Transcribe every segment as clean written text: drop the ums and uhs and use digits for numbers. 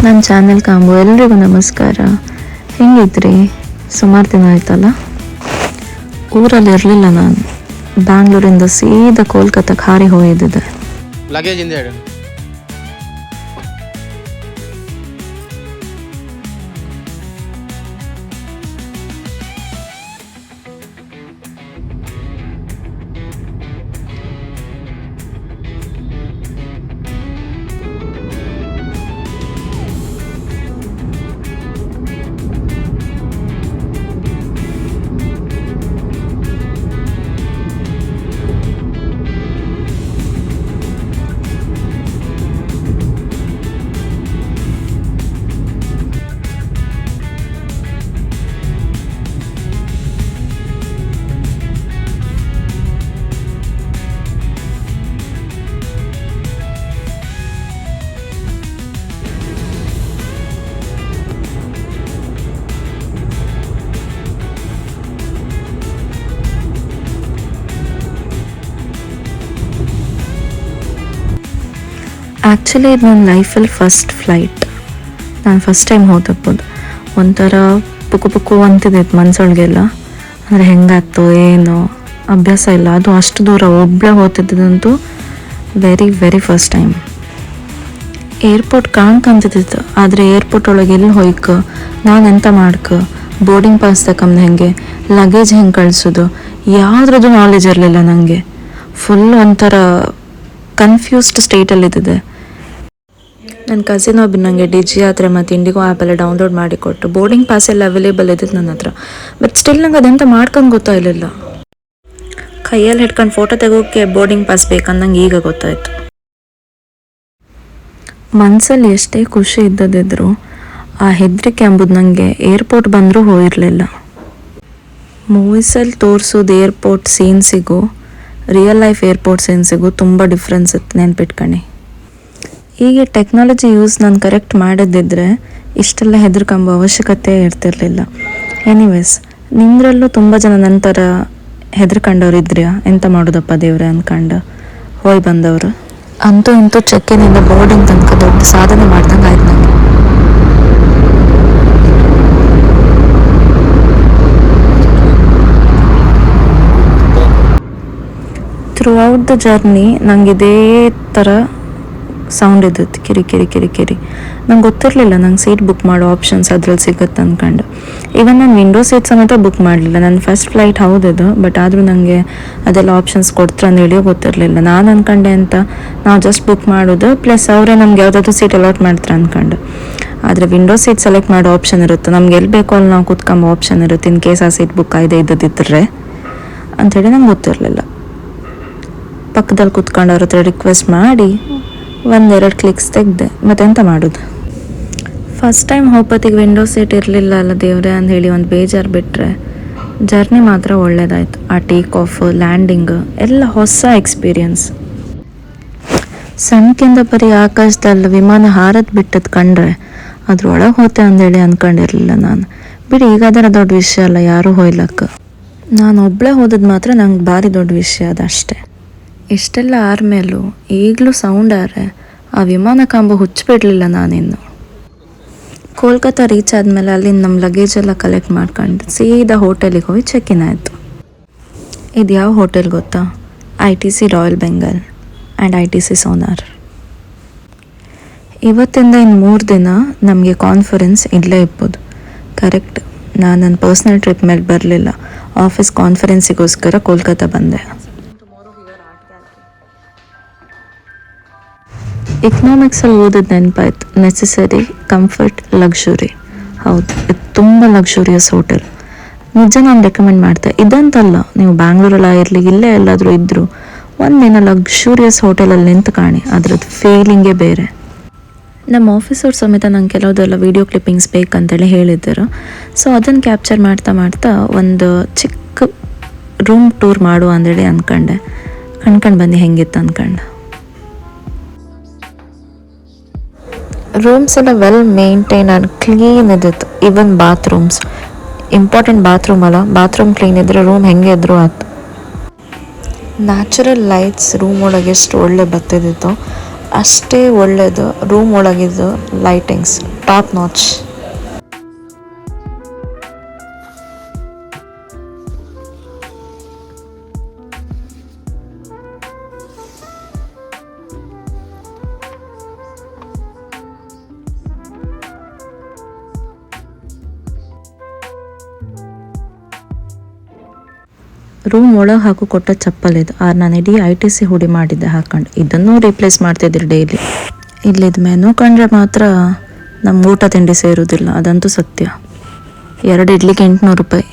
ನನ್ನ channel combo ಎಲ್ರಿಗೂ ನಮಸ್ಕಾರ. ಹೆಂಗಿದ್ರಿ? ಸುಮಾರು ದಿನ ಆಯ್ತಲ್ಲ. ಊರಲ್ಲಿ ಇರಲಿಲ್ಲ ನಾನು. ಬ್ಯಾಂಗ್ಳೂರಿಂದ ಸೀದಾ ಕೋಲ್ಕತ್ತಾಕ್ಕೆ ಹಾರಿ ಹೋಗಿದ್ದೆ. ಆ್ಯಕ್ಚುಲಿ ಇದು ನನ್ನ ಲೈಫಲ್ಲಿ ಫಸ್ಟ್ ಫ್ಲೈಟ್. ನಾನು ಫಸ್ಟ್ ಟೈಮ್ ಹೋದಪ್ಪದು. ಒಂಥರ ಪುಕ್ಕು ಅಂತಿದ್ದೈತೆ ಮನ್ಸೊಳಗೆಲ್ಲ. ಅಂದರೆ ಹೆಂಗಾಯ್ತು ಏನು ಅಭ್ಯಾಸ ಇಲ್ಲ. ಅದು ಅಷ್ಟು ದೂರ ಒಬ್ಬಳೇ ಹೋಗ್ತಿದ್ದಂತೂ ವೆರಿ ಫಸ್ಟ್ ಟೈಮ್. ಏರ್ಪೋರ್ಟ್ ಕಾಣ್ಕಂತಿದ್ದಿತ್ತು, ಆದರೆ ಏರ್ಪೋರ್ಟ್ ಒಳಗೆ ಎಲ್ಲಿ ಹೋಯ್ಕ, ನಾನು ಎಂತ ಮಾಡ್ಕ, ಬೋರ್ಡಿಂಗ್ ಪಾಸ್ ತಕಂದು ಹೆಂಗೆ, ಲಗೇಜ್ ಹೆಂಗೆ ಕಳಿಸೋದು, ಯಾವುದ್ರದ್ದು ನಾಲೆಜ್ ಇರಲಿಲ್ಲ ನನಗೆ. ಫುಲ್ ಒಂಥರ ಕನ್ಫ್ಯೂಸ್ಡ್ ಸ್ಟೇಟಲ್ಲಿದ್ದಿದೆ. ನನ್ನ ಕಸಿನ್ ಒಬ್ಬರು ನನಗೆ ಡಿಜಿ ಯಾತ್ರೆ ಮತ್ತು ಇಂಡಿಗೋ ಆ್ಯಪೆಲ್ಲ ಡೌನ್ಲೋಡ್ ಮಾಡಿ ಕೊಟ್ಟು ಬೋರ್ಡಿಂಗ್ ಪಾಸ್ ಎಲ್ಲ ಅವೈಲೇಬಲ್ ಇದ್ದಿತ್ತು ನನ್ನ ಹತ್ರ. ಬಟ್ ಸ್ಟಿಲ್ ನಂಗೆ ಅದೆಂತ ಮಾಡ್ಕೊಂಡು ಗೊತ್ತಾಗಲಿಲ್ಲ. ಕೈಯಲ್ಲಿ ಹಿಡ್ಕೊಂಡು ಫೋಟೋ ತೆಗೋಕ್ಕೆ ಬೋರ್ಡಿಂಗ್ ಪಾಸ್ ಬೇಕಂದಂಗೆ ಈಗ ಗೊತ್ತಾಯಿತು. ಮನಸ್ಸಲ್ಲಿ ಎಷ್ಟೇ ಖುಷಿ ಇದ್ದದಿದ್ರು ಆ ಹೆದರಿಕೆ ಎಂಬುದು ನನಗೆ ಏರ್ಪೋರ್ಟ್ ಬಂದರೂ ಹೋಗಿರಲಿಲ್ಲ. ಮೂವೀಸಲ್ಲಿ ತೋರಿಸೋದು ಏರ್ಪೋರ್ಟ್ ಸೀನ್ಸಿಗೂ ರಿಯಲ್ ಲೈಫ್ ಏರ್ಪೋರ್ಟ್ ಸೀನ್ಸಿಗೂ ತುಂಬ ಡಿಫ್ರೆನ್ಸ್ ಇತ್ತು, ನೆನ್ಪಿಟ್ಕಣಿ. ಈಗ ಟೆಕ್ನಾಲಜಿ ಯೂಸ್ ನಾನು ಕರೆಕ್ಟ್ ಮಾಡಿದ್ದಿದ್ರೆ ಇಷ್ಟೆಲ್ಲ ಹೆದರ್ಕೊಂಬೋ ಅವಶ್ಯಕತೆ ಇರ್ತಿರ್ಲಿಲ್ಲ. ಎನಿವೇಸ್, ನಿಮ್ದ್ರಲ್ಲೂ ತುಂಬ ಜನ ನಂತರ ಹೆದರ್ಕೊಂಡವ್ರು ಇದ್ರ್ಯಾ, ಎಂತ ಮಾಡೋದಪ್ಪ ದೇವ್ರೆ ಅಂದ್ಕೊಂಡು ಹೋಯ್ ಬಂದವರು. ಅಂತೂ ಇಂತೂ ಚೆಕ್ಕಿನಿಂದ ಬೋರ್ಡಿಂಗ್ ತನಕ ದೊಡ್ಡ ಸಾಧನೆ ಮಾಡ್ದಂಗೆ ಆಯ್ತು ನನಗೆ. ಥ್ರೂ ಔಟ್ ದ ಜರ್ನಿ ನಂಗೆ ಇದೇ ಥರ ಸೌಂಡ್ ಇದ್ದದ್ದು, ಕಿರಿ. ನಂಗೆ ಗೊತ್ತಿರಲಿಲ್ಲ ನಂಗೆ ಸೀಟ್ ಬುಕ್ ಮಾಡೋ ಆಪ್ಷನ್ಸ್ ಅದ್ರಲ್ಲಿ ಸಿಗುತ್ತೆ ಅಂದ್ಕೊಂಡು. ಈವನ್ ನಾನು ವಿಂಡೋ ಸೀಟ್ ಸಮೇತ ಬುಕ್ ಮಾಡಲಿಲ್ಲ. ನನ್ನ ಫಸ್ಟ್ ಫ್ಲೈಟ್ ಹೌದಿದು, ಬಟ್ ಆದರೂ ನನಗೆ ಅದೆಲ್ಲ ಆಪ್ಷನ್ಸ್ ಕೊಡ್ತಾರೆ ಅಂದೇಳಿಯೋ ಗೊತ್ತಿರಲಿಲ್ಲ. ನಾನು ಅಂದ್ಕೊಂಡೆ ಅಂತ ನಾವು ಜಸ್ಟ್ ಬುಕ್ ಮಾಡೋದು, ಪ್ಲಸ್ ಅವರೇ ನಮ್ಗೆ ಯಾವುದಾದ್ರೂ ಸೀಟ್ ಅಲಾಟ್ ಮಾಡ್ತಾರೆ ಅಂದ್ಕೊಂಡು. ಆದರೆ ವಿಂಡೋ ಸೀಟ್ ಸೆಲೆಕ್ಟ್ ಮಾಡೋ ಆಪ್ಷನ್ ಇರುತ್ತೆ, ನಮ್ಗೆ ಎಲ್ಲಿ ಬೇಕೋ ಅಲ್ಲಿ ನಾವು ಕೂತ್ಕೊಂಬೋ ಆಪ್ಷನ್ ಇರುತ್ತೆ, ಇನ್ ಕೇಸ್ ಆ ಸೀಟ್ ಬುಕ್ ಆಯ್ದೆ ಇದ್ದದಿದ್ದರೆ ಅಂಥೇಳಿ ನಂಗೆ ಗೊತ್ತಿರಲಿಲ್ಲ. ಪಕ್ಕದಲ್ಲಿ ಕೂತ್ಕೊಂಡು ಅವ್ರ ಹತ್ರ ರಿಕ್ವೆಸ್ಟ್ ಮಾಡಿ 1-2 ಕ್ಲಿಕ್ಸ್ ತೆಗೆದೆ. ಮತ್ತೆಂತ ಮಾಡೋದು. ಫಸ್ಟ್ ಟೈಮ್ ಹೋಗ್ಪತ್ತಿಗೆ ವಿಂಡೋ ಸೀಟ್ ಇರಲಿಲ್ಲ ಅಲ್ಲ ದೇವ್ರೆ ಅಂತ ಹೇಳಿ ಒಂದು ಬೇಜಾರು ಬಿಟ್ಟರೆ ಜರ್ನಿ ಮಾತ್ರ ಒಳ್ಳೇದಾಯಿತು. ಆ ಟೇಕ್ ಆಫ್, ಲ್ಯಾಂಡಿಂಗ್ ಎಲ್ಲ ಹೊಸ ಎಕ್ಸ್ಪೀರಿಯನ್ಸ್. ಸಣ್ಣಕ್ಕಿಂತ ಬರೀ ಆಕಾಶದಲ್ಲಿ ವಿಮಾನ ಹಾರದ್ ಬಿಟ್ಟದ್ದು ಕಂಡ್ರೆ ಅದ್ರೊಳಗೆ ಹೋತೆ ಅಂದೇಳಿ ಅಂದ್ಕೊಂಡಿರಲಿಲ್ಲ ನಾನು. ಬಿಡಿ, ಈಗ ಅದರ ದೊಡ್ಡ ವಿಷಯ ಅಲ್ಲ ಯಾರೂ ಹೋಯ್ಲಕ್ಕ. ನಾನು ಒಬ್ಬಳೇ ಹೋದದ್ದು ಮಾತ್ರ ನಂಗೆ ಭಾರಿ ದೊಡ್ಡ ವಿಷಯ ಅದಷ್ಟೇ. ಇಷ್ಟೆಲ್ಲ ಆರ್ಮೇಲೂ ಈಗಲೂ ಸೌಂಡ್ ಆರೆ ಆ ವಿಮಾನ ಕಾಂಬ ಹುಚ್ಚಿಬಿಡ್ಲಿಲ್ಲ ನಾನಿನ್ನು. ಕೋಲ್ಕತ್ತಾ ರೀಚ್ ಆದಮೇಲೆ ಅಲ್ಲಿಂದ ನಮ್ಮ ಲಗೇಜ್ ಎಲ್ಲ ಕಲೆಕ್ಟ್ ಮಾಡ್ಕೊಂಡು ಸೀದಾ ಹೋಟೆಲಿಗೆ ಹೋಗಿ ಚೆಕ್ ಇನ್ ಆಯಿತು. ಇದು ಯಾವ ಹೋಟೆಲ್ ಗೊತ್ತಾ? ITC royal Bengal and ITC sonar. ಇವತ್ತಿಂದ ಇನ್ನು 3 ದಿನ ನಮಗೆ ಕಾನ್ಫರೆನ್ಸ್ ಇಲ್ಲೇ ಇರ್ಬೋದು. ಕರೆಕ್ಟ್, ನಾನು ನನ್ನ ಪರ್ಸ್ನಲ್ ಟ್ರಿಪ್ ಮೇಲೆ ಬರಲಿಲ್ಲ. ಆಫೀಸ್ ಕಾನ್ಫರೆನ್ಸಿಗೋಸ್ಕರ ಕೋಲ್ಕತ್ತಾ ಬಂದೆ. ಎಕನಾಮಿಕ್ಸಲ್ಲಿ ಓದೋದು ನೆನಪಾಯ್ತು. Necessary, comfort, luxury. ಹೌದು, ಇದು ತುಂಬ ಲಕ್ಸುರಿಯಸ್ ಹೋಟೆಲ್. ನಿಜ ನಾನು ರೆಕಮೆಂಡ್ ಮಾಡ್ತೆ. ಇದಂತಲ್ಲ, ನೀವು ಬ್ಯಾಂಗ್ಳೂರಲ್ಲಿ ಇರಲಿ ಇಲ್ಲೇ ಎಲ್ಲಾದರೂ ಇದ್ದರೂ ಒಂದಿನ ಲಕ್ಸುರಿಯಸ್ ಹೋಟೆಲಲ್ಲಿ ನಿಂತು ಕಾಣಿ, ಅದ್ರದ್ದು ಫೀಲಿಂಗೇ ಬೇರೆ. ನಮ್ಮ ಆಫೀಸವ್ರು ಸಮೇತ ನಂಗೆ ಕೆಲವುದೆಲ್ಲ ವೀಡಿಯೋ ಕ್ಲಿಪ್ಪಿಂಗ್ಸ್ ಬೇಕಂತೇಳಿ ಹೇಳಿದ್ದರು. ಸೊ ಅದನ್ನು ಕ್ಯಾಪ್ಚರ್ ಮಾಡ್ತಾ ಒಂದು ಚಿಕ್ಕ ರೂಮ್ ಟೂರ್ ಮಾಡು ಅಂದೇಳಿ ಅಂದ್ಕೊಂಡೆ. ಕಣ್ಕೊಂಡು ಬನ್ನಿ ಹೆಂಗಿತ್ತು ಅಂದ್ಕೊಂಡು. ರೂಮ್ಸ್ ಎಲ್ಲ ವೆಲ್ ಮೇಂಟೈನ್ ಆ್ಯಂಡ್ ಕ್ಲೀನ್ ಇದ್ದಿತ್ತು. ಈವನ್ ಬಾತ್ರೂಮ್ಸ್, ಇಂಪಾರ್ಟೆಂಟ್ ಬಾತ್ರೂಮ್ ಅಲ್ಲ, ಬಾತ್ರೂಮ್ ಕ್ಲೀನ್ ಇದ್ದರೆ ರೂಮ್ ಹೆಂಗೆ ಇದ್ರೂ ಆಯ್ತು. ನ್ಯಾಚುರಲ್ ಲೈಟ್ಸ್ ರೂಮ್ ಒಳಗೆ ಎಷ್ಟು ಒಳ್ಳೆ ಬರ್ತಿದ್ದಿತ್ತು. ಅಷ್ಟೇ ಒಳ್ಳೆಯದು. ರೂಮ್ ಒಳಗಿದ್ದು ಲೈಟಿಂಗ್ಸ್ ಟಾಪ್ ನಾಚ್. ರೂಮ್ ಒಳಗೆ ಹಾಕು ಕೊಟ್ಟ ಚಪ್ಪಲ್ ಇದು. ನಾನು ಇಡೀ ITC ಹುಡಿ ಮಾಡಿದ್ದೆ ಹಾಕೊಂಡು. ಇದನ್ನು ರಿಪ್ಲೇಸ್ ಮಾಡ್ತಿದ್ರಿ ಡೈಲಿ. ಇಲ್ಲಿದ್ದು ಮೆನು ಕಂಡ್ರೆ ಮಾತ್ರ ನಮ್ಮ ಊಟ ತಿಂಡಿ ಸೇರೋದಿಲ್ಲ, ಅದಂತೂ ಸತ್ಯ. 2 ಇಡ್ಲಿಗೆ 800 ರೂಪಾಯಿ.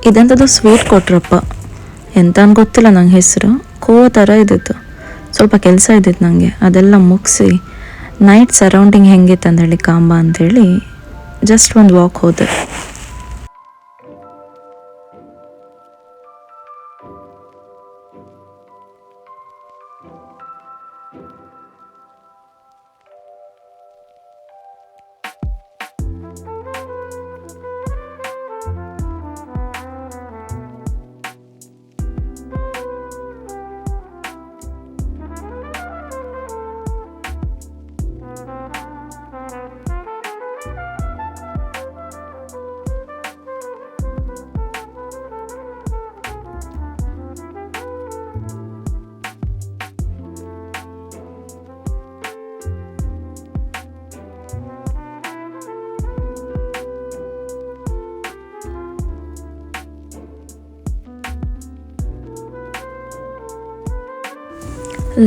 ಇದಂಥದ್ದು ಸ್ವೀಟ್ ಕೊಟ್ರಪ್ಪ, ಎಂತ ಗೊತ್ತಿಲ್ಲ ನಂಗೆ ಹೆಸರು. ಥರ ಇದ್ದಿತ್ತು. ಸ್ವಲ್ಪ ಕೆಲಸ ಇದ್ದಿತ್ತು ನನಗೆ, ಅದೆಲ್ಲ ಮುಗಿಸಿ ನೈಟ್ ಸರೌಂಡಿಂಗ್ ಹೆಂಗಿತ್ತು ಅಂದೇಳಿ ಕಾಂಬ ಅಂಥೇಳಿ ಜಸ್ಟ್ ಒಂದು ವಾಕ್ ಹೋದೆ.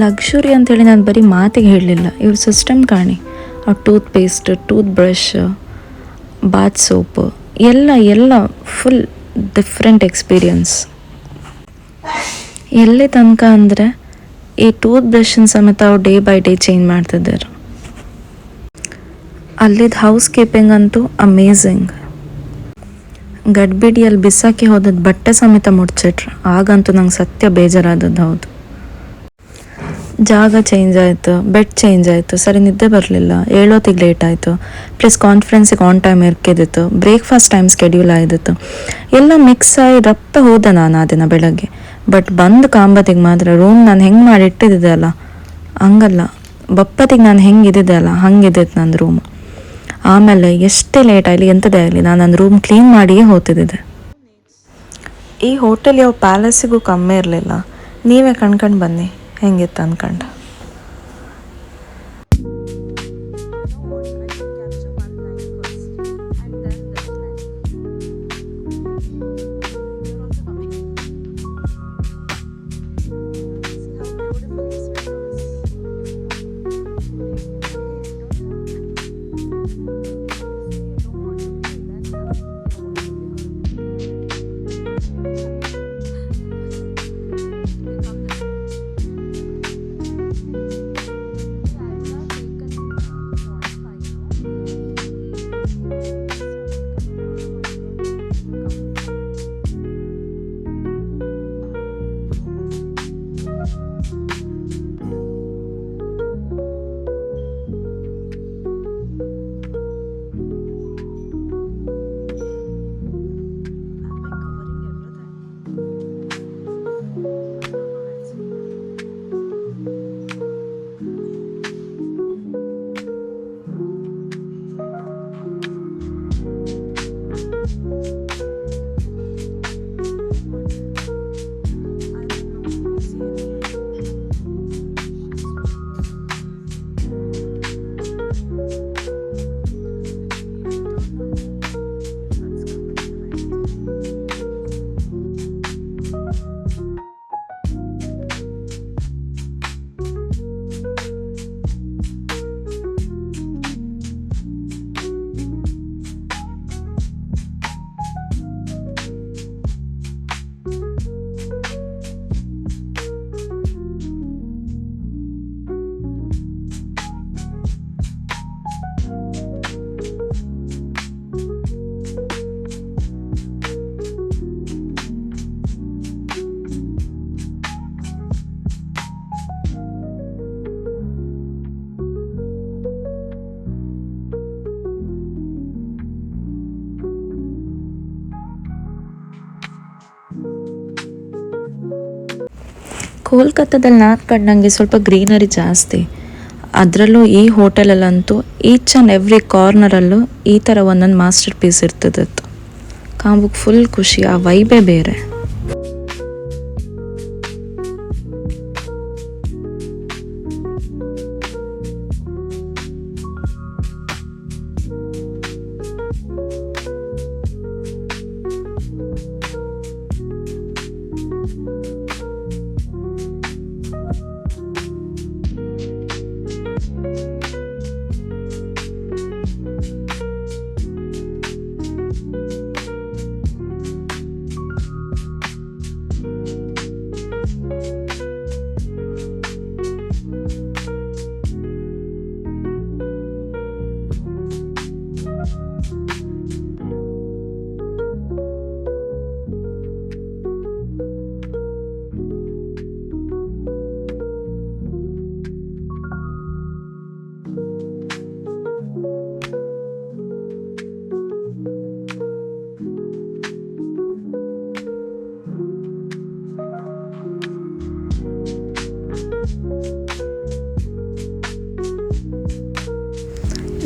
ಲಕ್ಸುರಿ ಅಂಥೇಳಿ ನಾನು ಬರೀ ಮಾತಿಗೆ ಹೇಳಲಿಲ್ಲ, ಇವ್ರ ಸಿಸ್ಟಮ್ ಕಾಣಿ. ಆ tooth paste, tooth brush, bath soap ಎಲ್ಲ ಫುಲ್ ಡಿಫ್ರೆಂಟ್ ಎಕ್ಸ್ಪೀರಿಯನ್ಸ್. ಎಲ್ಲಿ ತನಕ ಅಂದರೆ ಈ ಟೂತ್ ಬ್ರಷನ್ ಸಮೇತ ಅವ್ರು ಡೇ ಬೈ ಡೇ ಚೇಂಜ್ ಮಾಡ್ತಿದ್ದಾರೆ. ಅಲ್ಲಿದ್ದು ಹೌಸ್ ಕೀಪಿಂಗ್ ಅಂತೂ ಅಮೇಝಿಂಗ್. ಗಡ್ಬಿಡಿಯಲ್ಲಿ ಬಿಸಾಕಿ ಹೋದದ್ದು ಬಟ್ಟೆ ಸಮೇತ ಮುಡ್ಚಿಟ್ರು. ಆಗಂತೂ ನಂಗೆ ಸತ್ಯ ಬೇಜಾರಾದದ್ದು. ಹೌದು, ಜಾಗ ಚೇಂಜ್ ಆಯಿತು, ಬೆಡ್ ಚೇಂಜ್ ಆಯಿತು, ಸರಿ ನಿದ್ದೆ ಬರಲಿಲ್ಲ, ಏಳೋತ್ತಿಗೆ ಲೇಟ್ ಆಯಿತು, ಪ್ಲಸ್ ಕಾನ್ಫರೆನ್ಸಿಗೆ ಆನ್ ಟೈಮ್ ಇರ್ಕಿದ್ದಿತ್ತು, ಬ್ರೇಕ್ಫಾಸ್ಟ್ ಟೈಮ್ ಸ್ಕೆಡ್ಯೂಲ್ ಆಗಿತ್ತು, ಎಲ್ಲ ಮಿಕ್ಸ್ ಆಗಿ ರಪ್ಪ ಹೋದೆ ನಾನು ಆ ದಿನ ಬೆಳಗ್ಗೆ. ಬಟ್ ಬಂದು ಕಾಂಬತ್ತಿಗೆ ಮಾತ್ರ ರೂಮ್ ನಾನು ಹೆಂಗೆ ಮಾಡಿ ಇಟ್ಟಿದ್ದೆ ಅಲ್ಲ, ಹಂಗಲ್ಲ, ಬಪ್ಪತ್ತಿಗೆ ನಾನು ಹೆಂಗೆ ಇದ್ದಿದ್ದೆ ಅಲ್ಲ ಹಂಗಿದ್ದಿತ್ತು ನನ್ನ ರೂಮ್. ಆಮೇಲೆ ಎಷ್ಟೇ ಲೇಟ್ ಆಗಲಿ ಎಂಥದೇ ಆಗಲಿ ನಾನು ನನ್ನ ರೂಮ್ ಕ್ಲೀನ್ ಮಾಡಿಯೇ ಹೋಗ್ತಿದ್ದೆ. ಈ ಹೋಟೆಲ್ ಯಾವ ಪ್ಯಾಲೇಸಿಗೂ ಕಮ್ಮಿ ಇರಲಿಲ್ಲ. ನೀವೇ ಕಣ್ಕೊಂಡು ಬನ್ನಿ ಹೆಂಗಿತ್ತು ಅನ್ಕಂಡು. ಕೋಲ್ಕತ್ತಾದಲ್ಲಿ ನಾನು ಕಂಡಂಗೆ ಸ್ವಲ್ಪ ಗ್ರೀನರಿ ಜಾಸ್ತಿ. ಅದರಲ್ಲೂ ಈ ಹೋಟೆಲಲ್ಲಂತೂ ಈಚ್ ಆ್ಯಂಡ್ ಎವ್ರಿ ಕಾರ್ನರಲ್ಲೂ ಈ ಥರ ಒಂದೊಂದು ಮಾಸ್ಟರ್ ಪೀಸ್ ಇರ್ತದತ್ತು. ಕಾಂಬುಗೆ ಫುಲ್ ಖುಷಿ, ಆ ವೈಬೇ ಬೇರೆ.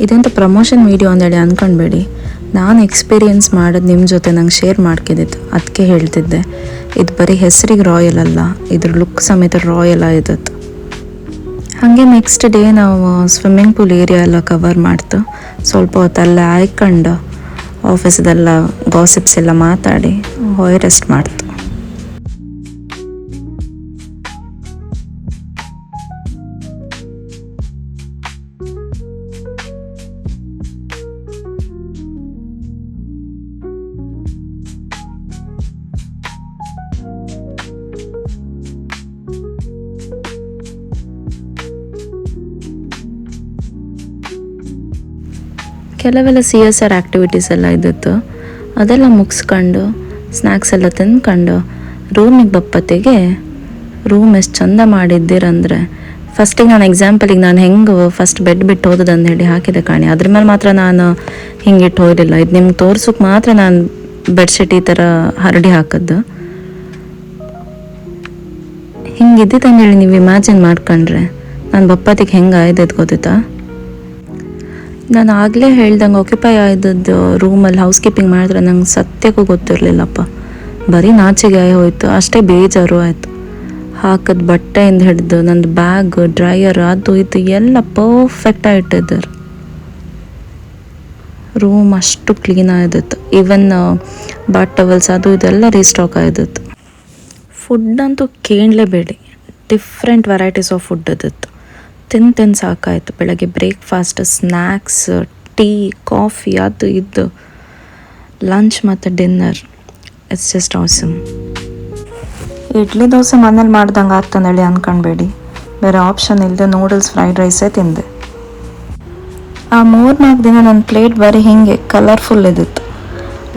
ಇದಂತ ಪ್ರಮೋಷನ್ ವೀಡಿಯೋ ಅಂದೇಳಿ ಅಂದ್ಕೊಳ್ಬೇಡಿ, ನಾನು ಎಕ್ಸ್ಪೀರಿಯೆನ್ಸ್ ಮಾಡೋದು ನಿಮ್ಮ ಜೊತೆ ನಂಗೆ ಶೇರ್ ಮಾಡ್ಕಿದ್ದಿತ್ತು, ಅದಕ್ಕೆ ಹೇಳ್ತಿದ್ದೆ. ಇದು ಬರೀ ಹೆಸರಿಗೆ ರಾಯಲ್ ಅಲ್ಲ, ಇದ್ರ ಲುಕ್ ಸಮೇತ ರಾಯಲ್ ಆಗಿತ್ತು. ಹಾಗೆ ನೆಕ್ಸ್ಟ್ ಡೇ ನಾವು ಸ್ವಿಮ್ಮಿಂಗ್ ಪೂಲ್ ಏರಿಯಾ ಎಲ್ಲ ಕವರ್ ಮಾಡ್ತು. ಸ್ವಲ್ಪ ಹೊತ್ತಲ್ಲ ಆಯ್ಕೊಂಡು ಆಫೀಸದೆಲ್ಲ ಗಾಸಿಪ್ಸ್ ಎಲ್ಲ ಮಾತಾಡಿ ರೆಸ್ಟ್ ಮಾಡ್ತು. ಕೆಲವೆಲ್ಲ CSR ಆ್ಯಕ್ಟಿವಿಟೀಸ್ ಎಲ್ಲ ಇದ್ದಿತ್ತು, ಅದೆಲ್ಲ ಮುಗಿಸ್ಕೊಂಡು ಸ್ನ್ಯಾಕ್ಸ್ ಎಲ್ಲ ತಿಂದ್ಕೊಂಡು ರೂಮಿಗೆ ಬಪ್ಪತ್ತಿಗೆ ರೂಮ್ ಎಷ್ಟು ಚಂದ ಮಾಡಿದ್ದೀರಂದರೆ, ಫಸ್ಟಿಗೆ ನಾನು ಎಕ್ಸಾಂಪಲಿಗೆ ನಾನು ಹೆಂಗೆ ಫಸ್ಟ್ ಬೆಡ್ ಬಿಟ್ಟು ಹೋದದಂದು ಹೇಳಿ ಹಾಕಿದೆ ಕಾಣಿ, ಅದ್ರ ಮೇಲೆ ಮಾತ್ರ ನಾನು ಹಿಂಗೆ ಇಟ್ಟು ಹೋಗಲಿಲ್ಲ. ಇದು ನಿಮ್ಗೆ ತೋರ್ಸೋಕೆ ಮಾತ್ರ ನಾನು ಬೆಡ್ಶೀಟ್ ಈ ಥರ ಹರಡಿ ಹಾಕಿದ್ದು. ಹಿಂಗಿದ್ದಿದ್ದಂಗೆ ಹೇಳಿ ನೀವು ಇಮ್ಯಾಜಿನ್ ಮಾಡ್ಕೊಂಡ್ರೆ ನಾನು ಬಪ್ಪತ್ತಿಗೆ ಹೆಂಗೆ ಆಯ್ದದ್ದು ಗೊತ್ತಿತ್ತಾ. ನಾನು ಆಗಲೇ ಹೇಳ್ದಂಗೆ ಆಕ್ಯುಪೈ ಆಯ್ದದ್ದು ರೂಮಲ್ಲಿ ಹೌಸ್ ಕೀಪಿಂಗ್ ಮಾಡಿದ್ರೆ ನಂಗೆ ಸತ್ಯಕ್ಕೂ ಗೊತ್ತಿರಲಿಲ್ಲಪ್ಪ. ಬರೀ ನಾಚಿಗೆ ಹೋಯ್ತು, ಅಷ್ಟೇ ಬೇಜಾರು ಆಯಿತು. ಹಾಕಿದ ಬಟ್ಟೆಯಿಂದ ಹಿಡಿದು ನಂದು ಬ್ಯಾಗ್, ಡ್ರೈಯರ್, ಅದು ಇದು ಎಲ್ಲ ಪರ್ಫೆಕ್ಟಾಗಿ ಇಟ್ಟಿದ್ದಾರೆ. ರೂಮ್ ಅಷ್ಟು ಕ್ಲೀನ್ ಆಗಿತ್ತು. ಈವನ್ ಬಾತ್ ಟವಲ್ಸ್ ಅದು ಇದೆಲ್ಲ ರೀಸ್ಟಾಕ್ ಆಗಿತ್ತು. ಫುಡ್ ಅಂತೂ ಕೇಳಲೇಬೇಡಿ, ಡಿಫ್ರೆಂಟ್ ವೆರೈಟೀಸ್ ಆಫ್ ಫುಡ್ ಇದ್ದಿತ್ತು. ತಿಂದು ಸಾಕಾಯಿತು. ಬೆಳಗ್ಗೆ ಬ್ರೇಕ್ಫಾಸ್ಟ್, ಸ್ನ್ಯಾಕ್ಸ್, ಟೀ, ಕಾಫಿ, ಅದು ಇದು, ಲಂಚ್ ಮತ್ತು dinner. It's just awesome. Idli dosa ಮನೇಲಿ ಮಾಡ್ದಂಗೆ ಆಗ್ತಂದೇಳಿ ಅಂದ್ಕೊಳ್ಬೇಡಿ, ಬೇರೆ ಆಪ್ಷನ್ ಇಲ್ಲದೆ ನೂಡಲ್ಸ್, ಫ್ರೈಡ್ ರೈಸೇ ತಿಂದೆ. ಆ 3-4 ದಿನ ನನ್ನ ಪ್ಲೇಟ್ ಬರೀ ಹೀಗೆ ಕಲರ್ಫುಲ್ ಇದ್ದಿತ್ತು.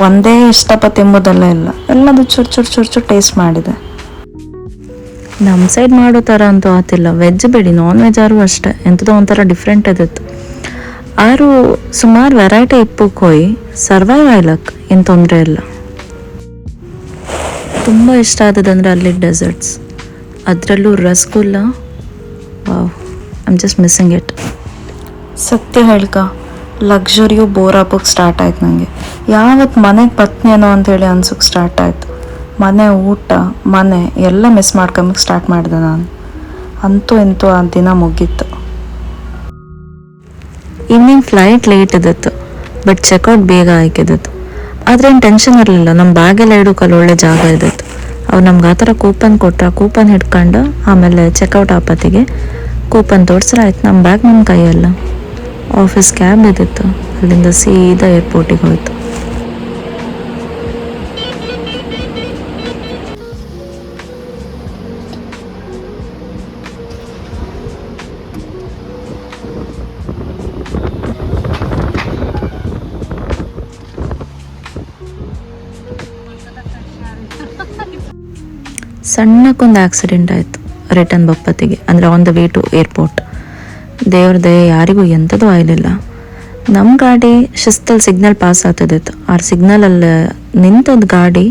ಒಂದೇ ಇಷ್ಟಪಟ್ಟು ತಿಂಬೋದೆಲ್ಲ ಇಲ್ಲ, ಎಲ್ಲದು ಚೂರು ಟೇಸ್ಟ್ ಮಾಡಿದೆ. ನಮ್ಮ ಸೈಡ್ ಮಾಡೋ ಥರ ಅಂತೂ ಆತಿಲ್ಲ. ವೆಜ್ ಬೇಡಿ, ನಾನ್ ವೆಜ್ ಆರು ಅಷ್ಟೇ ಎಂಥದೋ ಒಂಥರ ಡಿಫ್ರೆಂಟ್ ಇದ್ದಿತ್ತು. ಆರು ಸುಮಾರು ವೆರೈಟಿ ಇಪ್ಪಕ್ಕೆ ಹೋಗಿ ಸರ್ವೈವ್ ಆಗ್ಲಕ್ಕೆ ಏನು ತೊಂದರೆ ಇಲ್ಲ. ತುಂಬ ಇಷ್ಟ ಆದದಂದ್ರೆ ಅಲ್ಲಿ ಡೆಸರ್ಟ್ಸ್, ಅದರಲ್ಲೂ rasgulla. Wow, I am just missing it. ಸತ್ಯ ಹೇಳ್ಕ ಲಕ್ಸುರಿಯು ಬೋರ್ ಹಾಕೋಕ್ಕೆ ಸ್ಟಾರ್ಟ್ ಆಯ್ತು ನನಗೆ. ಯಾವತ್ತು ಮನೆಗೆ ಪತ್ನಿಯೋ ಅಂಥೇಳಿ ಅನ್ಸೋಕ್ಕೆ ಸ್ಟಾರ್ಟ್ ಆಯಿತು. ಮನೆ ಊಟ, ಮನೆ ಎಲ್ಲ ಮಿಸ್ ಮಾಡ್ಕೊಂಬಕ್ಕೆ ಸ್ಟಾರ್ಟ್ ಮಾಡಿದೆ ನಾನು. ಅಂತೂ ಇಂತೂ ಆ ದಿನ ಮುಗೀತು. ಈವ್ನಿಂಗ್ ಫ್ಲೈಟ್ ಲೇಟ್ ಇದ್ದಿತ್ತು, ಬಟ್ ಚೆಕ್ಔಟ್ ಬೇಗ ಆಯ್ಕಿದ್ದಿತ್ತು. ಆದರೆ ಏನು ಟೆನ್ಷನ್ ಇರಲಿಲ್ಲ, ನಮ್ಮ ಬ್ಯಾಗೆಲ್ಲ ಇಡೋಕಲ್ಲಿ ಒಳ್ಳೆ ಜಾಗ ಇದ್ದಿತ್ತು. ಅವ್ರು ನಮ್ಗೆ ಆ ಥರ ಕೂಪನ್ ಕೊಟ್ಟರೆ ಕೂಪನ್ ಹಿಡ್ಕೊಂಡು ಆಮೇಲೆ ಚೆಕ್ಔಟ್ ಆಪತ್ತಿಗೆ ಕೂಪನ್ ತೋರಿಸ್ರೆ ಆಯ್ತು, ನಮ್ಮ ಬ್ಯಾಗ್ ನಮ್ಮ ಕೈಯಲ್ಲ. ಆಫೀಸ್ ಕ್ಯಾಬ್ ಇದ್ದಿತ್ತು, ಅಲ್ಲಿಂದ ಸೀದಾ ಏರ್ಪೋರ್ಟಿಗೆ ಹೋಯ್ತು. ಸಣ್ಣಕ್ಕೊಂದು ಆಕ್ಸಿಡೆಂಟ್ ಆಯಿತು ರಿಟರ್ನ್ ಬಪ್ಪತ್ತಿಗೆ, ಅಂದರೆ on the way to airport. ದೇವ್ರ ದಯೆ ಯಾರಿಗೂ ಎಂಥದೂ ಆಗಲಿಲ್ಲ. ನಮ್ಮ ಗಾಡಿ ಶಿಸ್ತಲ್ಲಿ ಸಿಗ್ನಲ್ ಪಾಸ್ ಆಗ್ತದಿತ್ತು. ಆ ಸಿಗ್ನಲಲ್ಲಿ ನಿಂತದ ಗಾಡಿ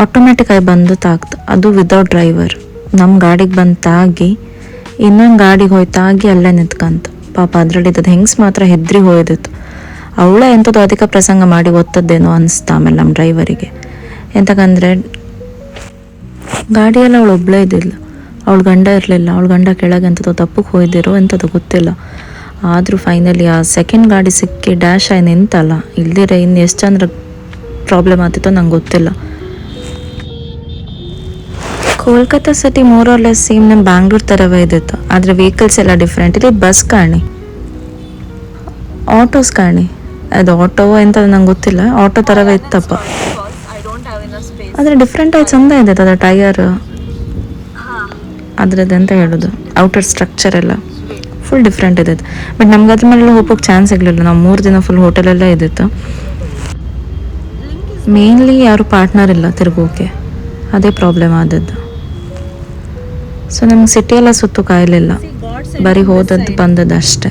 ಆಟೋಮೆಟಿಕ್ ಆಗಿ ಬಂದು ತಾಕ್ತು, ಅದು ವಿದೌಟ್ ಡ್ರೈವರ್. ನಮ್ಮ ಗಾಡಿಗೆ ಬಂದು ತಾಗಿ ಇನ್ನೊಂದು ಗಾಡಿಗೆ ಹೋಗಿ ತಾಗಿ ಅಲ್ಲೇ ನಿಂತ್ಕಂತ. ಪಾಪ ಅದರಲ್ಲಿದ್ದದ್ದು ಹೆಂಗ್ಸ್ ಮಾತ್ರ ಹೆದ್ರಿ ಹೋಯ್ದಿತ್ತು. ಅವಳೇ ಎಂಥದ್ದು ಅಧಿಕ ಪ್ರಸಂಗ ಮಾಡಿ ಓದ್ತದ್ದೇನೋ ಅನಿಸ್ತಾ ಆಮೇಲೆ ನಮ್ಮ ಡ್ರೈವರಿಗೆ. ಎಂತಕಂದರೆ ಗಾಡಿಯೆಲ್ಲ ಅವಳು ಒಬ್ಬಳೇ ಇದ್ದಿಲ್ಲ, ಅವಳು ಗಂಡ ಇರಲಿಲ್ಲ. ಅವಳು ಗಂಡ ಕೆಳಗೆ ಎಂಥದ್ದು ತಪ್ಪಕ್ಕೆ ಹೋಯ್ದಿರೋ ಎಂಥದ್ದು ಗೊತ್ತಿಲ್ಲ. ಆದರೂ ಫೈನಲಿ ಆ ಸೆಕೆಂಡ್ ಗಾಡಿ ಸಿಕ್ಕಿ ಡ್ಯಾಶ್ ಆಗಿ ನಿಂತಲ್ಲ, ಇಲ್ದಿರ ಇನ್ನು ಎಷ್ಟು ಜನರ ಪ್ರಾಬ್ಲಮ್ ಆಗ್ತಿತ್ತೋ ನಂಗೆ ಗೊತ್ತಿಲ್ಲ. Kolkata city more or less same ನಮ್ಮ ಬ್ಯಾಂಗ್ಳೂರ್ ಥರವೇ ಇದ್ದಿತ್ತು, ಆದರೆ ವೆಹಿಕಲ್ಸ್ ಎಲ್ಲ ಡಿಫ್ರೆಂಟ್. ಇಲ್ಲಿ ಬಸ್ ಕಾಣಿ, ಆಟೋಸ್ ಕಾಣಿ, ಅದು ಆಟೋ ಎಂತ ನಂಗೆ ಗೊತ್ತಿಲ್ಲ, ಆಟೋ ಥರವೇ ಇತ್ತಪ್ಪ. ಆದರೆ ಡಿಫ್ರೆಂಟ್ ಆಗಿ ಚಂದ ಇದೆ ಅದರ ಟೈರ್, ಅದ್ರದ್ದು ಎಂತ ಹೇಳೋದು ಔಟರ್ ಸ್ಟ್ರಕ್ಚರ್ ಎಲ್ಲ ಫುಲ್ ಡಿಫ್ರೆಂಟ್ ಇದ್ದದ್ದು. ಬಟ್ ನಮ್ಗೆ ಅದ್ರ ಮೇಲೆ ಹೋಗೋಕ್ಕೆ ಚಾನ್ಸ್ ಸಿಗಲಿಲ್ಲ. ನಾವು 3 ದಿನ ಫುಲ್ ಹೋಟೆಲಲ್ಲೇ ಇದ್ದಿತ್ತು. ಮೇನ್ಲಿ ಯಾರು ಪಾರ್ಟ್ನರ್ ಇಲ್ಲ ತಿರುಗೋಕೆ, ಅದೇ ಪ್ರಾಬ್ಲಮ್ ಆದದ್ದು. ಸೊ ನಮ್ಗೆ ಸಿಟಿಯೆಲ್ಲ ಸುತ್ತು ಕಾಯಲಿಲ್ಲ, ಬರೀ ಹೋದದ್ದು ಬಂದದ್ದು ಅಷ್ಟೇ.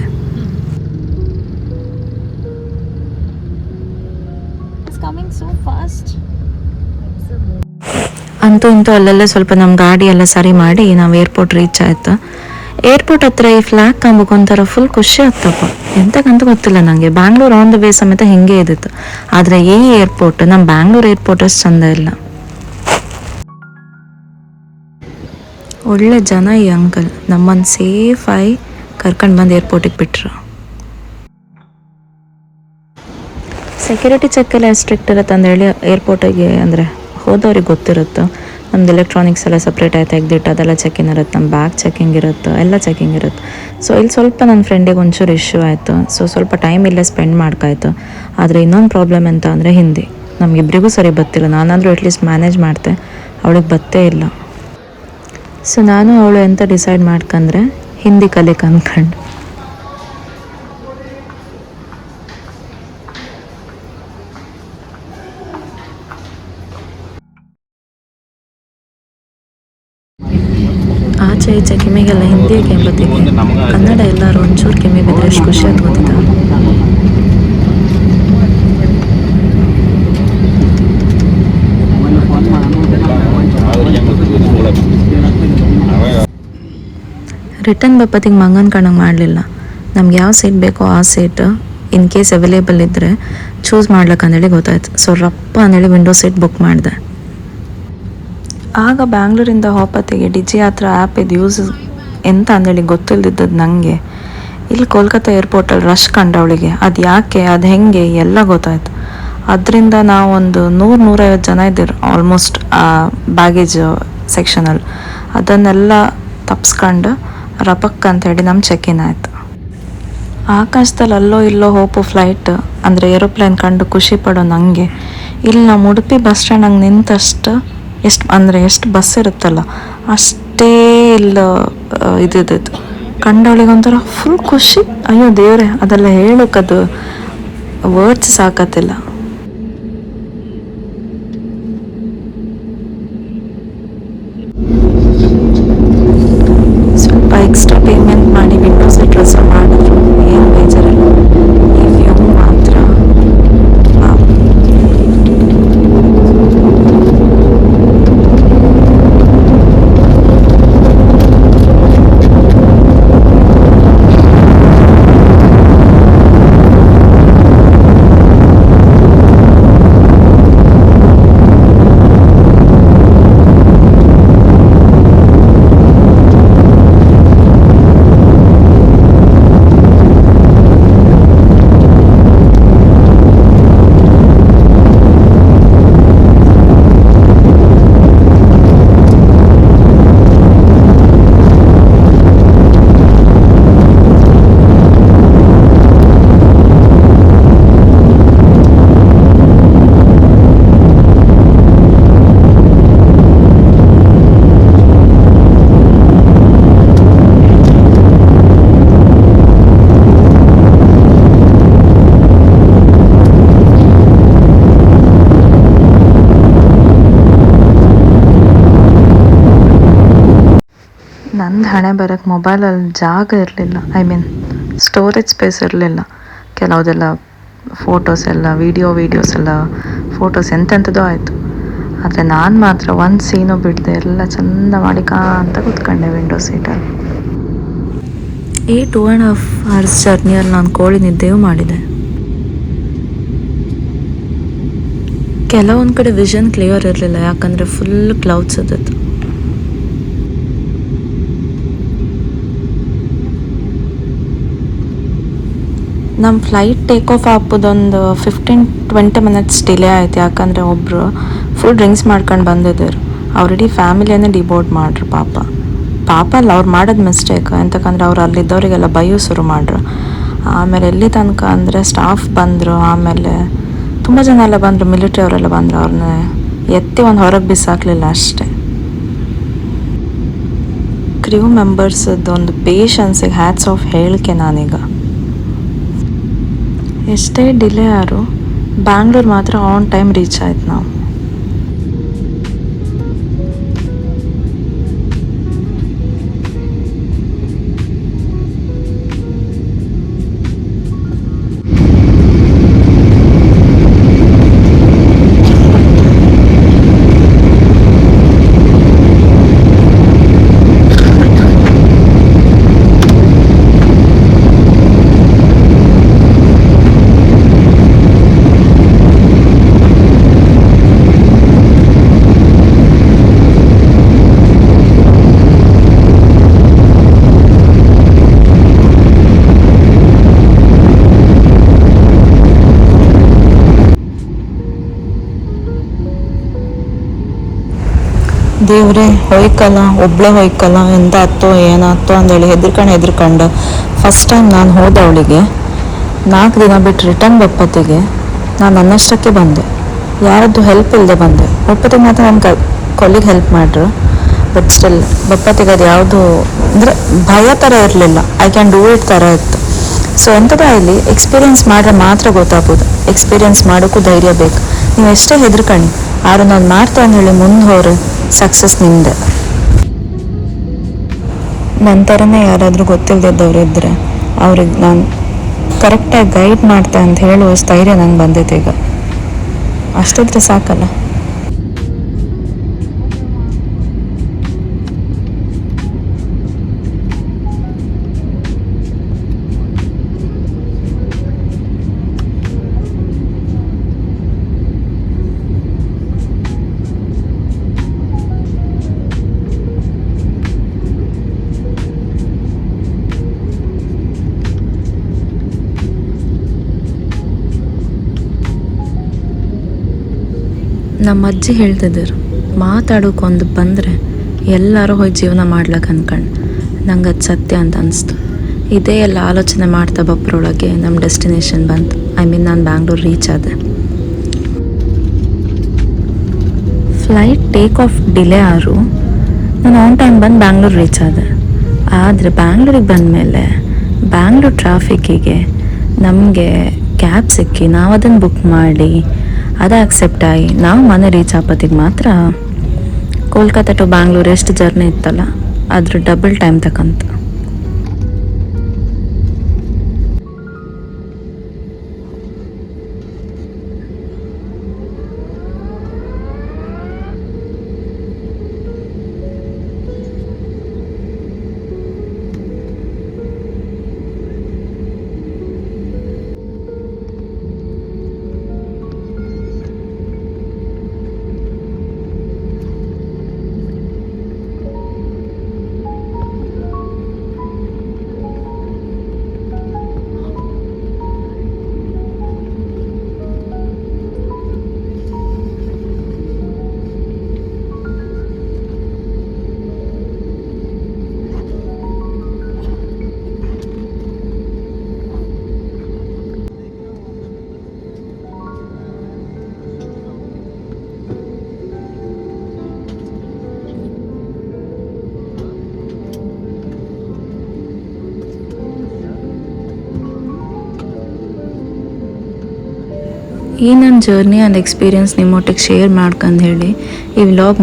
ಅಂತೂ ಇಂತೂ ಅಲ್ಲೆಲ್ಲ ಸ್ವಲ್ಪ ನಮ್ಮ ಗಾಡಿ ಎಲ್ಲ ಸರಿ ಮಾಡಿ ನಾವು ಏರ್ಪೋರ್ಟ್ ರೀಚ್ ಆಯ್ತು. ಏರ್ಪೋರ್ಟ್ ಹತ್ರ ಈ ಫ್ಲ್ಯಾಗ್ ಕಾಂಬಕ್ಕೆ ಒಂಥರ ಫುಲ್ ಖುಷಿ ಆಗ್ತಪ್ಪ, ಎಂತಕ್ಕಂತ ಗೊತ್ತಿಲ್ಲ ನನಗೆ. ಬ್ಯಾಂಗ್ಳೂರ್ ಆನ್ ದ ವೇ ಸಮೇತ ಹಿಂಗೆ ಇದ್ದಿತ್ತು, ಆದರೆ ಈ ಏರ್ಪೋರ್ಟ್ ನಮ್ಮ ಬ್ಯಾಂಗ್ಳೂರ್ ಏರ್ಪೋರ್ಟ್ ಅಷ್ಟು ಚಂದ ಇಲ್ಲ. ಒಳ್ಳೆ ಜನ ಈ ಅಂಕಲ್ ನಮ್ಮನ್ನು ಸೇಫಾಗಿ ಕರ್ಕೊಂಡು ಬಂದು ಏರ್ಪೋರ್ಟಿಗೆ ಬಿಟ್ರು. ಸೆಕ್ಯೂರಿಟಿ ಚೆಕ್ ಎಲ್ಲ ಸ್ಟ್ರಿಕ್ಟ್ ಇರುತ್ತೆ ಅಂದೇಳಿ ಏರ್ಪೋರ್ಟಿಗೆ ಅಂದರೆ ಹೋದವ್ರಿಗೆ ಗೊತ್ತಿರುತ್ತೆ. ನಮ್ದು ಎಲೆಕ್ಟ್ರಾನಿಕ್ಸ್ ಎಲ್ಲ ಸಪ್ರೇಟಾಗಿ ತೆಗೆದಿಟ್ಟು ಅದೆಲ್ಲ ಚೆಕಿಂಗ್ ಇರುತ್ತೆ, ನಮ್ಮ ಬ್ಯಾಗ್ ಚೆಕಿಂಗ್ ಇರುತ್ತೆ, ಎಲ್ಲ ಚೆಕಿಂಗ್ ಇರುತ್ತೆ. ಸೊ ಇಲ್ಲಿ ಸ್ವಲ್ಪ ನನ್ನ ಫ್ರೆಂಡಿಗೆ ಒಂಚೂರು ಇಶ್ಯೂ ಆಯಿತು. ಸೊ ಸ್ವಲ್ಪ ಟೈಮ್ ಇಲ್ಲೇ ಸ್ಪೆಂಡ್ ಮಾಡ್ಕಾಯ್ತು. ಆದರೆ ಇನ್ನೊಂದು ಪ್ರಾಬ್ಲಮ್ ಎಂತ ಅಂದರೆ ಹಿಂದಿ ನಮಗಿಬ್ಬರಿಗೂ ಸರಿ ಗೊತ್ತಿಲ್ಲ. ನಾನಾದರೂ ಅಟ್ಲೀಸ್ಟ್ ಮ್ಯಾನೇಜ್ ಮಾಡ್ತೆ, ಅವಳಿಗೆ ಬತ್ತೇ ಇಲ್ಲ. ಸೊ ನಾನು ಅವಳು ಎಂತ ಡಿಸೈಡ್ ಮಾಡ್ಕಂದ್ರೆ ಹಿಂದಿ ಕಲಿಕೆ ಅಂದ್ಕೊಂಡು. ಆಚೆ ಈಚೆ ಕಿಮಿಗೆಲ್ಲ ಹಿಂದಿ ಕೆಂಬತ್ತಿಗೆ ಕನ್ನಡ ಎಲ್ಲರೂ ಒಂಚೂರು ಕೆಮ್ಮಿ ಬಿದ್ದರೆ ಎಷ್ಟು ಖುಷಿ ಅಂತ ಗೊತ್ತಿದ್ದ. ರಿಟರ್ನ್ ಬಪ್ಪತ್ತಿಗೆ ಮಂಗನ ಕಣಂಗೆ ಮಾಡಲಿಲ್ಲ. ನಮ್ಗೆ ಯಾವ ಸೀಟ್ ಬೇಕೋ ಆ ಸೀಟ್ ಇನ್ ಕೇಸ್ ಅವೈಲೇಬಲ್ ಇದ್ದರೆ ಚೂಸ್ ಮಾಡ್ಲಿಕ್ಕೆ ಅಂದೇಳಿ ಗೊತ್ತಾಯ್ತು. ಸೊ ರಪ್ಪ ಅಂದೇಳಿ ವಿಂಡೋ ಸೀಟ್ ಬುಕ್ ಮಾಡಿದೆ. ಆಗ ಬ್ಯಾಂಗ್ಳೂರಿಂದ ಹೋಪತ್ತಿಗೆ ಡಿಜಿ ಹತ್ರ ಆ್ಯಪ್ ಇದು ಯೂಸ್ ಎಂತ ಅಂದೇಳಿ ಗೊತ್ತಿಲ್ಲದಿದ್ದದ್ದು ನನಗೆ. ಇಲ್ಲಿ ಕೋಲ್ಕತ್ತಾ ಏರ್ಪೋರ್ಟಲ್ಲಿ ರಶ್ ಕಂಡವಳಿಗೆ ಅದು ಯಾಕೆ ಅದು ಹೆಂಗೆ ಎಲ್ಲ ಗೊತ್ತಾಯ್ತು. ಅದರಿಂದ ನಾವೊಂದು 100-150 ಜನ ಇದ್ದಿರು ಆಲ್ಮೋಸ್ಟ್ ಆ ಬ್ಯಾಗೇಜ್ ಸೆಕ್ಷನಲ್ಲಿ. ಅದನ್ನೆಲ್ಲ ತಪ್ಸ್ಕೊಂಡು ರಪಕ್ ಅಂತೇಳಿ ನಮ್ಮ ಚೆಕ್-ಇನ್ ಆಯಿತು. ಆಕಾಶದಲ್ಲಿ ಅಲ್ಲೋ ಇಲ್ಲೋ ಹೋಪು ಫ್ಲೈಟ್ ಅಂದರೆ ಏರೋಪ್ಲೇನ್ ಕಂಡು ಖುಷಿ ಪಡೋ ನನಗೆ ಇಲ್ಲಿ ನಮ್ಮ ಉಡುಪಿ ಬಸ್ ಸ್ಟ್ಯಾಂಡಂಗೆ ನಿಂತಷ್ಟು ಎಷ್ಟು ಬಸ್ ಇರುತ್ತಲ್ಲ ಅಷ್ಟೇ ಇಲ್ಲ ಇದ್ದಿದ್ದು ಕಂಡವಳಿಗೆ ಒಂಥರ ಫುಲ್ ಖುಷಿ. ಅಯ್ಯೋ ದೇವ್ರೆ, ಅದೆಲ್ಲ ಹೇಳೋಕ್ಕದು ವರ್ಡ್ಸ್ ಸಾಕತ್ತಿಲ್ಲ. ಸ್ವಲ್ಪ ಎಕ್ಸ್ಟ್ರಾ ಪೇಮೆಂಟ್ ಮಾಡಿ ವಿಂಡೋ ಸೀಟ್ ರಿಸರ್ವ್ ಮಾಡಿದ್ರು, ಏನು ಬೇಜಾರಿಲ್ಲ. ಈ ವ್ಯೂ ಮಾತ್ರ ನಂದು ಹಣೆ ಬರೋಕ್ಕೆ ಮೊಬೈಲಲ್ಲಿ ಜಾಗ ಇರಲಿಲ್ಲ. ಐ ಮೀನ್ ಸ್ಟೋರೇಜ್ ಸ್ಪೇಸ್ ಇರಲಿಲ್ಲ. ಕೆಲವುದೆಲ್ಲ ಫೋಟೋಸ್ ಎಲ್ಲ ವೀಡಿಯೋಸ್ ಎಲ್ಲ ಫೋಟೋಸ್ ಎಂತೆಂಥದ್ದೋ ಆಯಿತು. ಆದರೆ ನಾನು ಮಾತ್ರ ಒಂದು ಸೀನು ಬಿಡದೆ ಎಲ್ಲ ಚಂದ ಮಾಡಿ ಅಂತ ಕೂತ್ಕೊಂಡೆ ವಿಂಡೋ ಸೀಟಲ್ಲಿ. ಈ 2.5 hours ಜರ್ನಿಯಲ್ಲಿ ನಾನು ಕೋಳಿ ನಿದ್ದೆಯೂ ಮಾಡಿದೆ. ಕೆಲವೊಂದು ಕಡೆ ವಿಷನ್ ಕ್ಲಿಯರ್ ಇರಲಿಲ್ಲ, ಯಾಕಂದರೆ ಫುಲ್ ಕ್ಲೌಡ್ಸ್ ಇದ್ದದ್ದು. ನಮ್ಮ ಫ್ಲೈಟ್ ಟೇಕ್ ಆಫ್ ಹಾಕೋದೊಂದು 15-20 minutes ಡಿಲೇ ಆಯ್ತು, ಯಾಕಂದರೆ ಒಬ್ಬರು ಫುಲ್ ಡ್ರಿಂಕ್ಸ್ ಮಾಡ್ಕೊಂಡು ಬಂದಿದ್ದರು. ಆಲ್ರೆಡಿ ಫ್ಯಾಮಿಲಿಯನ್ನೇ ಡಿಬೋರ್ಡ್ ಮಾಡ್ರು. ಪಾಪ ಅಲ್ಲ, ಅವ್ರು ಮಾಡೋದು ಮಿಸ್ಟೇಕ್. ಎಂತಕ್ಕಂದ್ರೆ ಅವ್ರು ಅಲ್ಲಿದ್ದವರಿಗೆಲ್ಲ ಬೈಯೋ ಶುರು ಮಾಡ್ರು. ಆಮೇಲೆ ಎಲ್ಲಿ ತನಕ ಅಂದರೆ ಸ್ಟಾಫ್ ಬಂದರು, ಆಮೇಲೆ ತುಂಬ ಜನ ಎಲ್ಲ ಬಂದರು, ಮಿಲಿಟ್ರಿ ಅವರೆಲ್ಲ ಬಂದರು. ಅವ್ರನ್ನ ಎತ್ತಿ ಒಂದು ಹೊರಗೆ ಬಿಸಾಕಲಿಲ್ಲ ಅಷ್ಟೇ. ಕ್ರ್ಯೂ ಮೆಂಬರ್ಸದ್ದು ಒಂದು ಪೇಷನ್ಸಿಗೆ ಹ್ಯಾಟ್ಸ್ ಆಫ್ ಹೇಳಿಕೆ ನಾನೀಗ. ಎಷ್ಟೇ ಡಿಲೇ ಆದ್ರು ಬ್ಯಾಂಗ್ಳೂರು ಮಾತ್ರ ಆನ್ ಟೈಮ್ ರೀಚ್ ಆಯ್ತು ನಾವು. ದೇವ್ರೆ, ಹೋಯ್ಕಲ್ಲ, ಒಬ್ಳೆ ಹೋಯ್ಕಲ್ಲ, ಎಂತ ಹತ್ತೋ ಏನಾಯ್ತೋ ಅಂದೇಳಿ ಹೆದರ್ಕೊಂಡು ಫಸ್ಟ್ ಟೈಮ್ ನಾನು ಹೋದವಳಿಗೆ 4 ದಿನ ಬಿಟ್ಟು ರಿಟರ್ನ್ ಬಪ್ಪತ್ತಿಗೆ ನಾನು ನನ್ನಷ್ಟಕ್ಕೆ ಬಂದೆ. ಯಾರದ್ದು ಹೆಲ್ಪ್ ಇಲ್ಲದೆ ಬಂದೆ. ಬಪ್ಪತ್ತಿಗೆ ಮಾತ್ರ ನನ್ನ ಕೊಲ್ಲಿಗೆ ಹೆಲ್ಪ್ ಮಾಡ್ರು. ಬಟ್ ಸ್ಟಿಲ್ ಬಪ್ಪತ್ತಿಗೆ ಅದು ಯಾವುದು ಅಂದರೆ ಭಯ ಥರ ಇರಲಿಲ್ಲ, ಐ ಕ್ಯಾನ್ ಡೂ ಇಟ್ ಥರ ಇತ್ತು. ಸೊ ಎಂಥದ ಇಲ್ಲಿ ಎಕ್ಸ್ಪೀರಿಯೆನ್ಸ್ ಮಾಡ್ರೆ ಮಾತ್ರ ಗೊತ್ತಾಗ್ಬೋದು. ಎಕ್ಸ್ಪೀರಿಯೆನ್ಸ್ ಮಾಡೋಕ್ಕೂ ಧೈರ್ಯ ಬೇಕು. ನೀವು ಎಷ್ಟೇ ಹೆದರ್ಕಣಿ, ಆರು ನಾನು ಮಾಡ್ತಾ ಅಂತ ಹೇಳಿ ಮುಂದೆ ಹೋದ್ರೆ ಸಕ್ಸಸ್ ನಿಮ್ಮದೆ. ನನ್ನ ಥರನೇ ಯಾರಾದರೂ ಗೊತ್ತಿಲ್ಲದಿದ್ದವ್ರು ಇದ್ದರೆ ಅವ್ರಿಗೆ ನಾನು ಕರೆಕ್ಟಾಗಿ ಗೈಡ್ ಮಾಡ್ತೆ ಅಂತ ಹೇಳುವಷ್ಟು ಧೈರ್ಯ ನಂಗೆ ಬಂದೈತೆ ಈಗ. ಅಷ್ಟಿದ್ರೆ ಸಾಕಲ್ಲ. ನಮ್ಮ ಅಜ್ಜಿ ಹೇಳ್ತಿದ್ದರು, ಮಾತಾಡೋಕೊಂದು ಬಂದರೆ ಎಲ್ಲರೂ ಹೋಗಿ ಜೀವನ ಮಾಡ್ಲಿಕ್ಕೆ ಅಂದ್ಕೊಂಡು. ನಂಗೆ ಅದು ಸತ್ಯ ಅಂತ ಅನಿಸ್ತು. ಇದೇ ಎಲ್ಲ ಆಲೋಚನೆ ಮಾಡ್ತಾ ಬಪ್ಪರೊಳಗೆ ನಮ್ಮ ಡೆಸ್ಟಿನೇಷನ್ ಬಂತು. ನಾನು ಬ್ಯಾಂಗ್ಳೂರು ರೀಚ್ ಆದೆ. ಫ್ಲೈಟ್ ಟೇಕ್ ಆಫ್ ಡಿಲೇ ಆದರೂ ನಾನು ಆನ್ ಟೈಮ್ ಬಂದು ಬ್ಯಾಂಗ್ಳೂರು ರೀಚ್ ಆದೆ. ಆದರೆ ಬ್ಯಾಂಗ್ಳೂರಿಗೆ ಬಂದಮೇಲೆ ಬ್ಯಾಂಗ್ಳೂರು ಟ್ರಾಫಿಕ್ಕಿಗೆ ನಮಗೆ ಕ್ಯಾಬ್ ಸಿಕ್ಕಿ ನಾವು ಅದನ್ನು ಬುಕ್ ಮಾಡಿ ಅದು ಆಕ್ಸೆಪ್ಟ್ ಆಗಿ ನಾವು ಮನೆ ರೀಚ್ ಆಗೋತ್ತಿಗೆ ಮಾತ್ರ ಕೋಲ್ಕತ್ತಾ ಟು ಬ್ಯಾಂಗ್ಳೂರು ಎಷ್ಟು ಜರ್ನಿ ಇತ್ತಲ್ಲ ಅದ್ರ ಡಬಲ್ ಟೈಮ್ ತಕ್ಕಂತ. ಈ ನನ್ನ ಜರ್ನಿ ಆ್ಯಂಡ್ ಎಕ್ಸ್ಪೀರಿಯನ್ಸ್ ನಿಮ್ಮೊಟ್ಟಿಗೆ ಶೇರ್ ಮಾಡ್ಕೊಂಡು ಹೇಳಿ ಈ ವ್ಲಾಗ್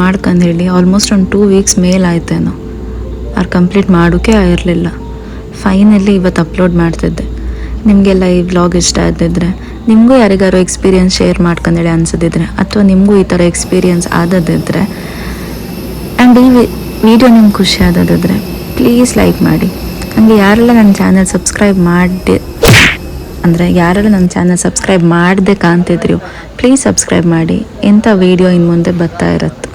ಮಾಡ್ಕೊಂಡು ಹೇಳಿ ಆಲ್ಮೋಸ್ಟ್ ಒಂದು 2 weeks ಮೇಲೆ ಆಯ್ತೇನೋ. ಅವ್ರು ಕಂಪ್ಲೀಟ್ ಮಾಡೋಕ್ಕೆ ಆಗಿರಲಿಲ್ಲ. ಫೈನಲಿ ಇವತ್ತು ಅಪ್ಲೋಡ್ ಮಾಡ್ತಿದ್ದೆ. ನಿಮಗೆಲ್ಲ ಈ ವ್ಲಾಗ್ ಇಷ್ಟ ಆಗ್ತಿದ್ರೆ ನಿಮಗೂ ಯಾರಿಗಾರು ಎಕ್ಸ್ಪೀರಿಯನ್ಸ್ ಶೇರ್ ಮಾಡ್ಕೊಂಡೇಳಿ ಅನ್ಸೋದಿದ್ರೆ ಅಥವಾ ನಿಮಗೂ ಈ ಥರ ಎಕ್ಸ್ಪೀರಿಯನ್ಸ್ ಆದದಿದ್ರೆ ಆ್ಯಂಡ್ ಈ ವಿಡಿಯೋ ನಿಮ್ಗೆ ಖುಷಿ ಆದದಿದ್ರೆ ಪ್ಲೀಸ್ ಲೈಕ್ ಮಾಡಿ. ಹಂಗೆ ಯಾರೆಲ್ಲ ನನ್ನ ಚಾನಲ್ ಸಬ್ಸ್ಕ್ರೈಬ್ ಮಾಡಿ ಯಾರೆಲ್ಲ ನನ್ನ ಚಾನಲ್ ಸಬ್ಸ್ಕ್ರೈಬ್ ಮಾಡದೆ ಕಾಣ್ತಿದ್ರಿ ಪ್ಲೀಸ್ ಸಬ್ಸ್ಕ್ರೈಬ್ ಮಾಡಿ. ಎಂಥ ವೀಡಿಯೋ ಇನ್ನು ಮುಂದೆ ಬರ್ತಾ ಇರುತ್ತೆ.